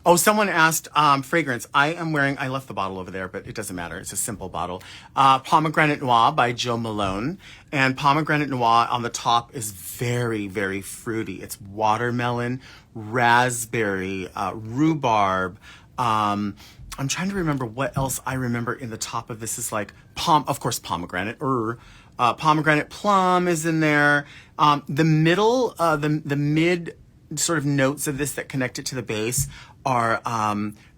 Oh, someone asked fragrance. I left the bottle over there, but it doesn't matter. It's a simple bottle. Pomegranate Noir by Joe Malone. And Pomegranate Noir on the top is very, very fruity. It's watermelon, raspberry, rhubarb. I'm trying to remember what else I remember in the top of this is like of course, pomegranate. Pomegranate plum is in there. The middle, the mid sort of notes of this that connect it to the base are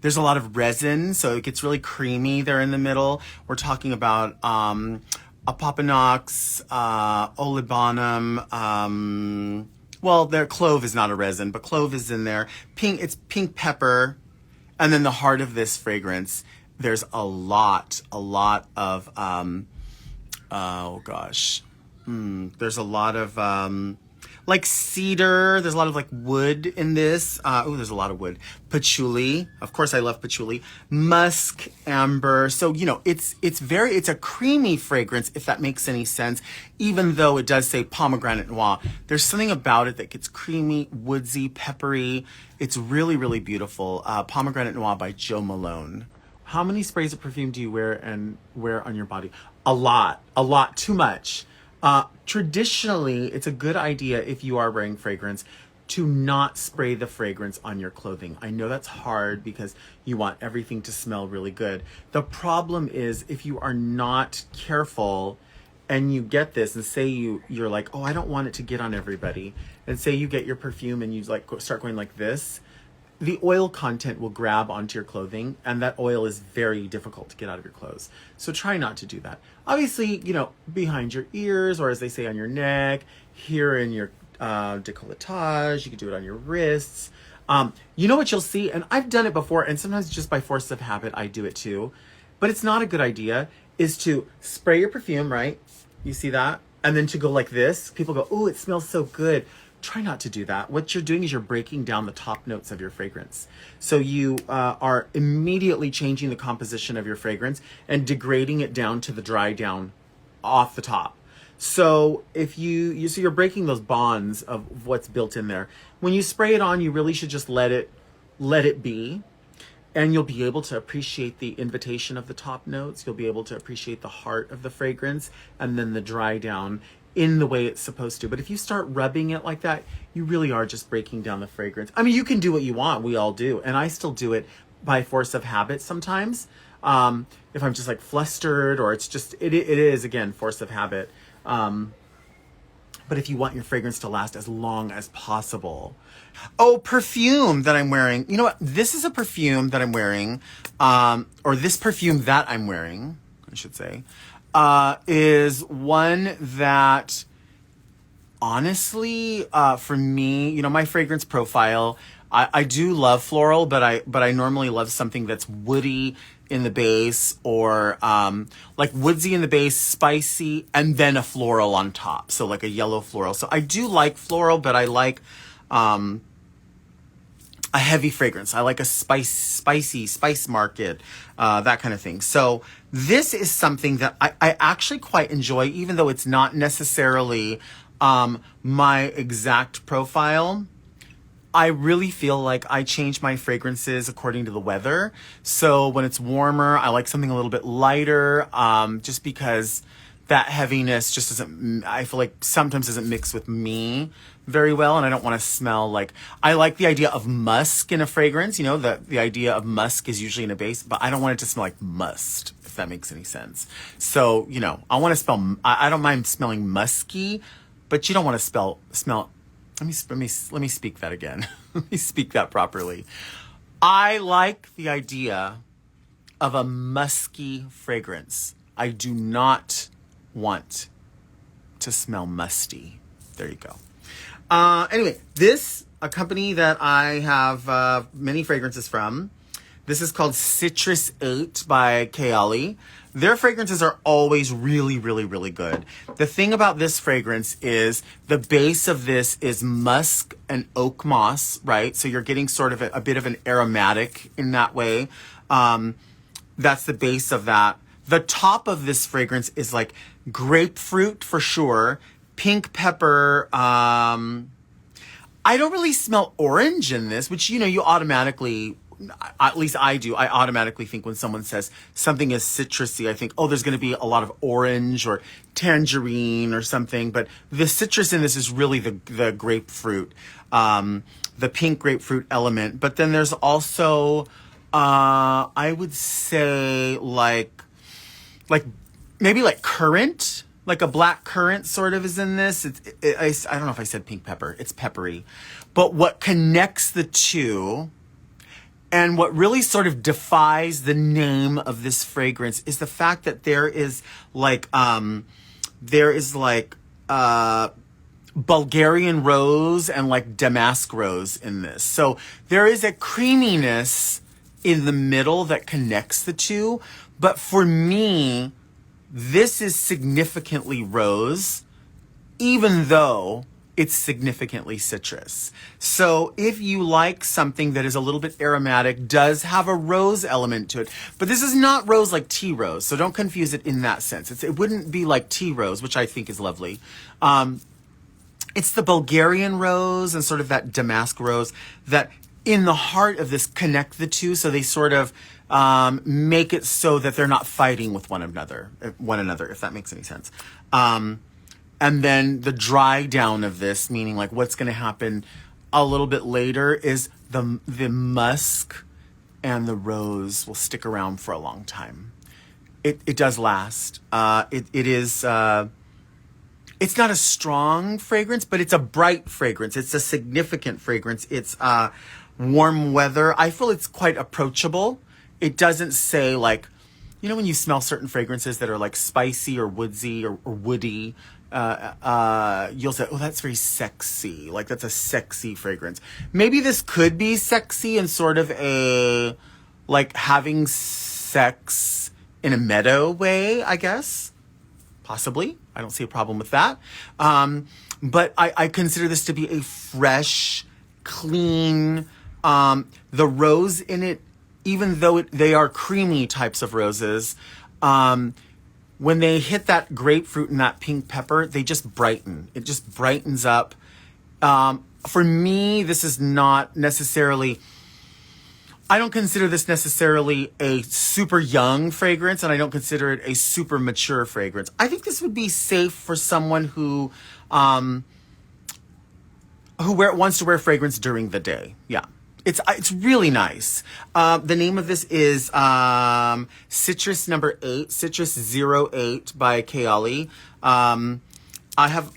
there's a lot of resin, so it gets really creamy there in the middle. We're talking about Apopanox, Olibanum. Well, their clove is not a resin, but clove is in there. It's pink pepper, and then the heart of this fragrance. There's a lot of oh gosh, there's a lot of like cedar. There's a lot of like wood in this. There's a lot of wood. Patchouli. Of course, I love patchouli. Musk, amber. So, it's a creamy fragrance, if that makes any sense, even though it does say pomegranate noir. There's something about it that gets creamy, woodsy, peppery. It's really, really beautiful. Pomegranate Noir by Joe Malone. How many sprays of perfume do you wear on your body? A lot, too much. Traditionally, it's a good idea if you are wearing fragrance to not spray the fragrance on your clothing. I know that's hard because you want everything to smell really good. The problem is if you are not careful and you get this and say you're like, oh, I don't want it to get on everybody. And say you get your perfume and you start going like this, the oil content will grab onto your clothing, and that oil is very difficult to get out of your clothes. So try not to do that. Obviously, behind your ears, or as they say, on your neck, here in your décolletage, you can do it on your wrists. You know what you'll see, and I've done it before, and sometimes just by force of habit, I do it too, but it's not a good idea, is to spray your perfume, right? You see that? And then to go like this. People go, oh, it smells so good. Try not to do that. What you're doing is you're breaking down the top notes of your fragrance. So you are immediately changing the composition of your fragrance and degrading it down to the dry down off the top. So if you're breaking those bonds of what's built in there. When you spray it on, you really should just let it be. And you'll be able to appreciate the invitation of the top notes. You'll be able to appreciate the heart of the fragrance and then the dry down in the way it's supposed to. But if you start rubbing it like that, you really are just breaking down the fragrance. I mean, you can do what you want. We all do. And I still do it by force of habit sometimes. If I'm just like flustered, or it's just, it is, again, force of habit. But if you want your fragrance to last as long as possible. Oh, perfume that I'm wearing. You know what? This is a perfume that I'm wearing, or this perfume that I'm wearing, I should say, is one that honestly, for me, my fragrance profile, I do love floral, but I normally love something that's woody in the base, or like woodsy in the base, spicy, and then a floral on top. So like a yellow floral. So I do like floral, but I like a heavy fragrance. I like a spicy spice market, that kind of thing. So this is something that I actually quite enjoy, even though it's not necessarily my exact profile. I really feel like I change my fragrances according to the weather. So when it's warmer, I like something a little bit lighter, just because that heaviness just doesn't, I feel like sometimes doesn't mix with me very well. And I don't want to smell like, I like the idea of musk in a fragrance. The idea of musk is usually in a base, but I don't want it to smell like must, if that makes any sense. So, I want to smell, I don't mind smelling musky, but you don't want to smell, let me speak that again. Let me speak that properly. I like the idea of a musky fragrance. I do not want to smell musty. There you go. Anyway, a company that I have many fragrances from. This is called Citrus 8 by Kayali. Their fragrances are always really, really, really good. The thing about this fragrance is the base of this is musk and oak moss, right? So you're getting sort of a bit of an aromatic in that way. That's the base of that. The top of this fragrance is like grapefruit for sure, pink pepper. I don't really smell orange in this, which, you automatically at least I do, I automatically think when someone says something is citrusy, I think, oh, there's going to be a lot of orange or tangerine or something. But the citrus in this is really the grapefruit, the pink grapefruit element. But then there's also, I would say like maybe like currant, like a black currant sort of is in this. I don't know if I said pink pepper. It's peppery. But what connects the two and what really sort of defies the name of this fragrance is the fact that there is like Bulgarian rose and like damask rose in this. So there is a creaminess in the middle that connects the two. But for me, this is significantly rose, even though it's significantly citrus. So if you like something that is a little bit aromatic, does have a rose element to it, but this is not rose like tea rose, so don't confuse it in that sense. It wouldn't be like tea rose, which I think is lovely. It's the Bulgarian rose and sort of that damask rose that in the heart of this connect the two, so they sort of make it so that they're not fighting with one another, if that makes any sense. And then the dry down of this, meaning like what's going to happen a little bit later, is the musk and the rose will stick around for a long time. It does last. It is. It's not a strong fragrance, but it's a bright fragrance. It's a significant fragrance. It's warm weather. I feel it's quite approachable. It doesn't say like, you know, when you smell certain fragrances that are like spicy or woodsy or woody, you'll say, oh, that's very sexy. Like that's a sexy fragrance. Maybe this could be sexy in sort of a, like having sex in a meadow way, I guess. Possibly. I don't see a problem with that. But I consider this to be a fresh, clean, the rose in it, even though they are creamy types of roses, when they hit that grapefruit and that pink pepper, they just brighten. It just brightens up. For me, this is not necessarily, I don't consider this necessarily a super young fragrance, and I don't consider it a super mature fragrance. I think this would be safe for someone who wants to wear fragrance during the day. Yeah. It's really nice. The name of this is Citrus number 8, Citrus 08 by Kayali. I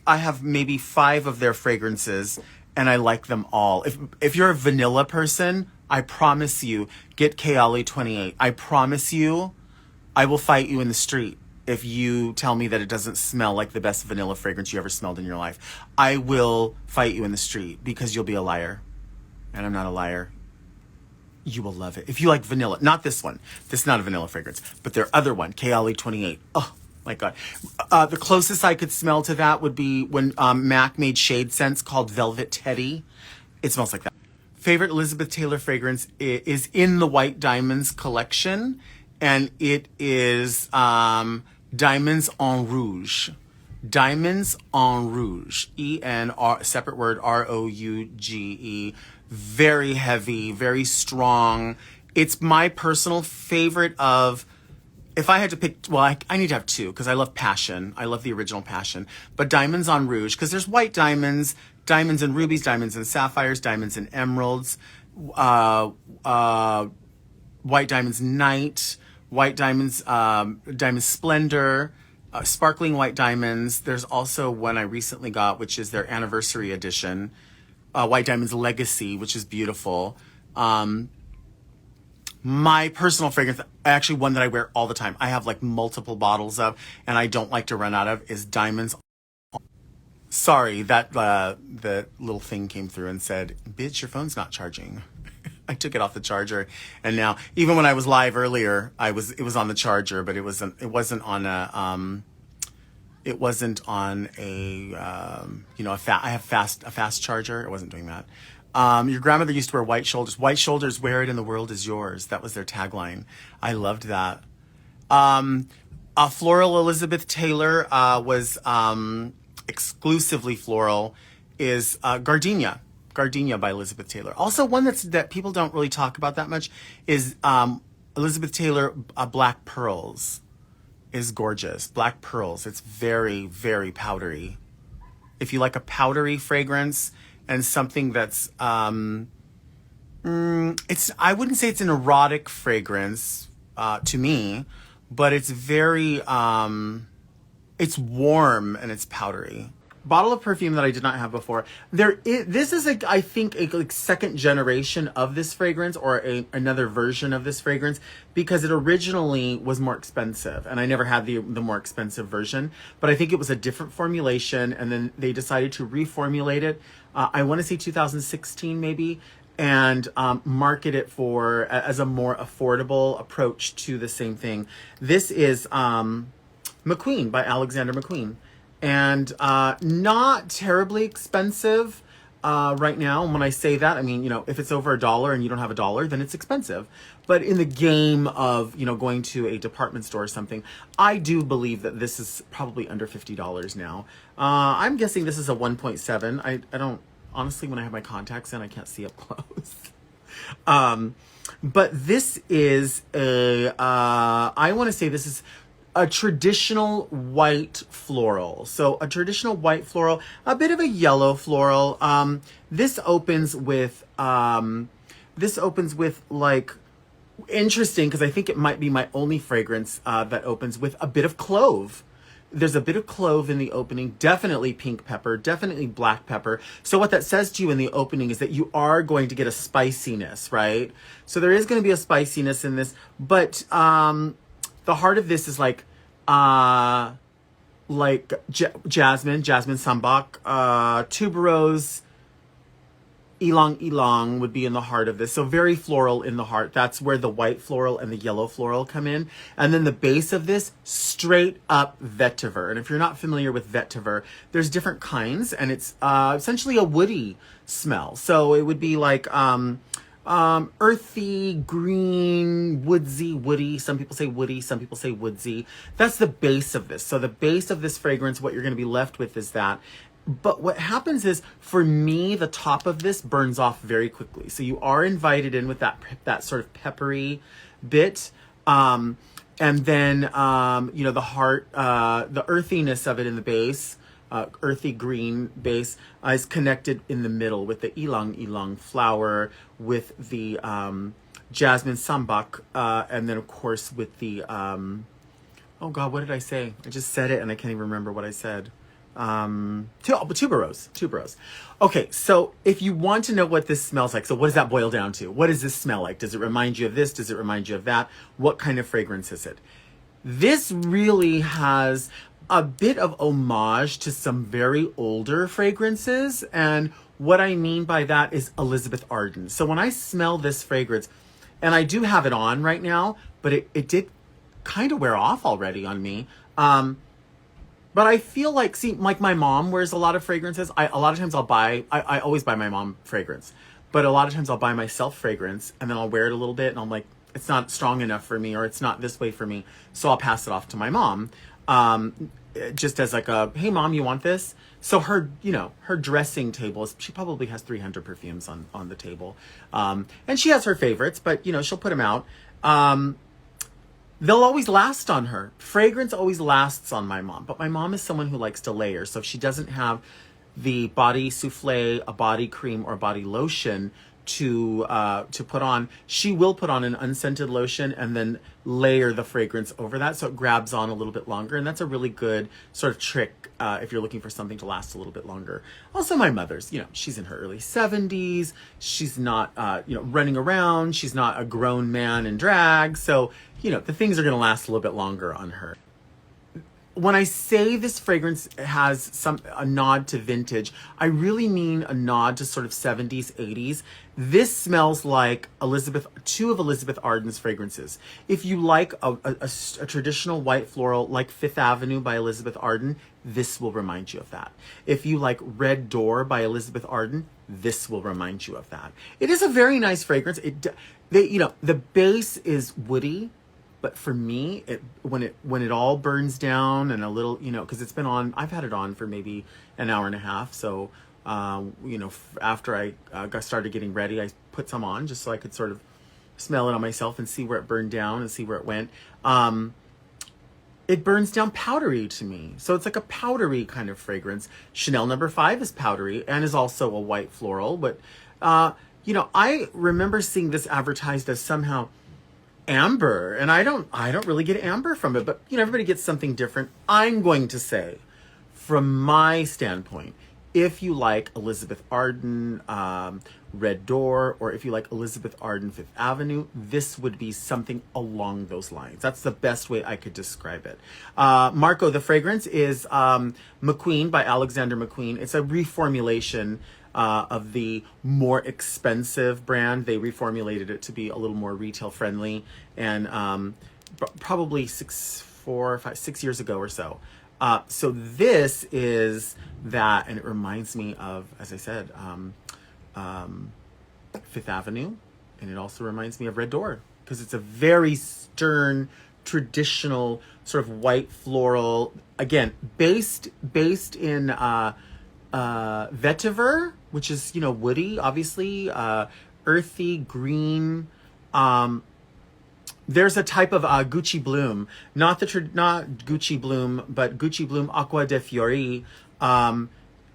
have maybe 5 of their fragrances, and I like them all. If you're a vanilla person, I promise you, get Kayali 28. I promise you, I will fight you in the street if you tell me that it doesn't smell like the best vanilla fragrance you ever smelled in your life. I will fight you in the street because you'll be a liar. And I'm not a liar. You will love it. If you like vanilla, not this one. This is not a vanilla fragrance, but their other one, Kayali 28. Oh my God. The closest I could smell to that would be when MAC made shade scents called Velvet Teddy. It smells like that. Favorite Elizabeth Taylor fragrance is in the White Diamonds collection, and it is Diamonds en Rouge. Diamonds en Rouge. E-N-R, separate word, R-O-U-G-E. Very heavy, very strong. It's my personal favorite of, if I had to pick, well, I need to have 2 because I love Passion. I love the original Passion. But Diamonds en Rouge, because there's white diamonds, diamonds and rubies, diamonds and sapphires, diamonds and emeralds, white diamonds night, white diamonds, diamond splendor, sparkling white diamonds. There's also one I recently got, which is their anniversary edition, White Diamonds Legacy, which is beautiful. My personal fragrance, actually one that I wear all the time, I have like multiple bottles of, and I don't like to run out of, is Diamonds. Sorry, that the little thing came through and said, bitch, your phone's not charging. I took it off the charger, and now, even when I was live earlier, it was on the charger, but it wasn't on a I have a fast charger. It wasn't doing that. Your grandmother used to wear white shoulders. White shoulders, wear it and the world is yours. That was their tagline. I loved that. A floral Elizabeth Taylor was exclusively floral is Gardenia. Gardenia by Elizabeth Taylor. Also, one that people don't really talk about that much is Elizabeth Taylor Black Pearls is gorgeous. Black Pearls. It's very, very powdery. If you like a powdery fragrance and something that's I wouldn't say it's an erotic fragrance to me, but it's very it's warm and it's powdery. Bottle of perfume that I did not have before. This is I think a like second generation of this fragrance, or another version of this fragrance, because it originally was more expensive, and I never had the more expensive version. But I think it was a different formulation, and then they decided to reformulate it. I want to say 2016 maybe, and market it as a more affordable approach to the same thing. This is McQueen by Alexander McQueen. And not terribly expensive right now. And when I say that, I mean, you know, if it's over $1 and you don't have $1, then it's expensive. But in the game of, you know, going to a department store or something, I do believe that this is probably under $50 now. I'm guessing this is a 1.7. I don't, honestly, when I have my contacts in, I can't see up close. But this is I want to say this is a traditional white floral. So a traditional white floral, a bit of a yellow floral. This opens with like, interesting, because I think it might be my only fragrance that opens with a bit of clove. There's a bit of clove in the opening, definitely pink pepper, definitely black pepper. So what that says to you in the opening is that you are going to get a spiciness, right? So there is going to be a spiciness in this, but the heart of this is like jasmine sambac, tuberose, ylang would be in the heart of this. So very floral in the heart. That's where the white floral and the yellow floral come in. And then the base of this, straight up vetiver. And if you're not familiar with vetiver, there's different kinds, and it's essentially a woody smell. So it would be like earthy, green, woodsy, woody. Some people say woody, some people say woodsy. That's the base of this. So the base of this fragrance, what you're going to be left with is that. But what happens is, for me, the top of this burns off very quickly. So you are invited in with that sort of peppery bit. And then, you know, the heart, the earthiness of it in the base, earthy green base, is connected in the middle with the ylang flower, with the jasmine sambac, and then, of course, with the, oh God, what did I say? I just said it and I can't even remember what I said. Tuberose. Okay, so if you want to know what this smells like, so what does that boil down to? What does this smell like? Does it remind you of this? Does it remind you of that? What kind of fragrance is it? This really has a bit of homage to some very older fragrances, and what I mean by that is Elizabeth Arden. So when I smell this fragrance, and I do have it on right now, but it did kind of wear off already on me. But I feel like, like my mom wears a lot of fragrances. A lot of times I always buy my mom fragrance, but a lot of times I'll buy myself fragrance and then I'll wear it a little bit and I'm like, it's not strong enough for me, or it's not this way for me. So I'll pass it off to my mom. Just as like hey mom, you want this? So her, you know, her dressing table she probably has 300 perfumes on the table. And she has her favorites, but you know, she'll put them out. They'll always last on her. Fragrance always lasts on my mom, but my mom is someone who likes to layer. So if she doesn't have the body souffle, a body cream, or a body lotion to put on, she will put on an unscented lotion and then layer the fragrance over that, so it grabs on a little bit longer. And that's a really good sort of trick if you're looking for something to last a little bit longer. Also, my mother's, you know, she's in her early 70s. She's not, you know, running around. She's not a grown man in drag. So, you know, the things are going to last a little bit longer on her. When I say this fragrance has a nod to vintage, I really mean a nod to sort of 70s, 80s. This smells like two of Elizabeth Arden's fragrances. If you like a traditional white floral like Fifth Avenue by Elizabeth Arden, this will remind you of that. If you like Red Door by Elizabeth Arden, this will remind you of that. It is a very nice fragrance. You know, the base is woody. But for me, when it all burns down and a little, you know, because it's been on, I've had it on for maybe an hour and a half. So You know, after I got started getting ready, I put some on just so I could sort of smell it on myself and see where it burned down and see where it went. It burns down powdery to me. So it's like a powdery kind of fragrance. Chanel No. 5 is powdery and is also a white floral. But, you know, I remember seeing this advertised as somehow amber. And I don't really get amber from it. But, you know, everybody gets something different. I'm going to say, from my standpoint, if you like Elizabeth Arden, Red Door, or if you like Elizabeth Arden, Fifth Avenue, this would be something along those lines. That's the best way I could describe it. Marco, the fragrance is McQueen by Alexander McQueen. It's a reformulation of the more expensive brand. They reformulated it to be a little more retail friendly, and probably 6 years ago or so. So this is that, and it reminds me of, as I said, Fifth Avenue, and it also reminds me of Red Door, because it's a very stern, traditional sort of white floral, again, based in vetiver, which is, you know, woody, obviously, earthy, green. There's a type of Gucci Bloom, not Gucci Bloom, but Gucci Bloom Acqua de Fiori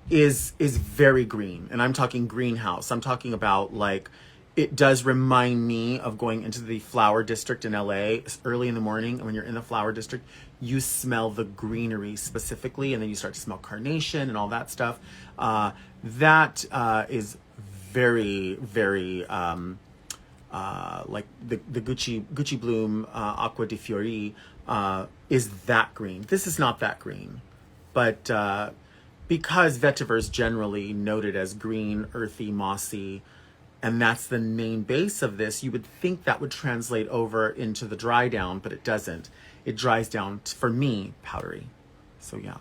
is very green, and I'm talking greenhouse. I'm talking about, like, it does remind me of going into the flower district in LA early in the morning, and when you're in the flower district, you smell the greenery specifically, and then you start to smell carnation and all that stuff. That is very, very like the Gucci Bloom Acqua di Fiori is that green. This is not that green, but because vetiver is generally noted as green, earthy, mossy, and that's the main base of this, you would think that would translate over into the dry down, but it doesn't. It dries down, for me, powdery. So yeah.